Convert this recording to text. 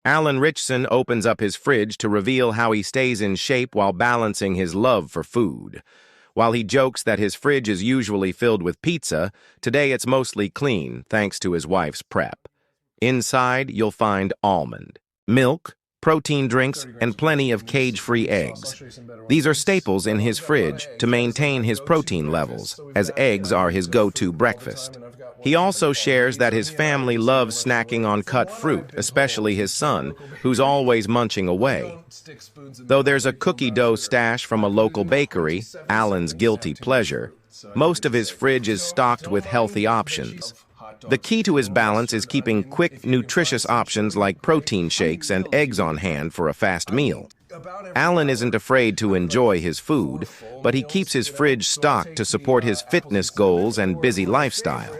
Alan Ritchson opens up his fridge to reveal how he stays in shape while balancing his love for food. While he jokes that his fridge is usually filled with pizza, today it's mostly clean thanks to his wife's prep. Inside, you'll find almond, milk, protein drinks, and plenty of cage-free eggs. These are staples in his fridge to maintain his protein levels, as eggs are his go-to breakfast. He also shares that his family loves snacking on cut fruit, especially his son, who's always munching away. Though there's a cookie dough stash from a local bakery, Alan's guilty pleasure, most of his fridge is stocked with healthy options. The key to his balance is keeping quick, nutritious options like protein shakes and eggs on hand for a fast meal. Alan isn't afraid to enjoy his food, but he keeps his fridge stocked to support his fitness goals and busy lifestyle.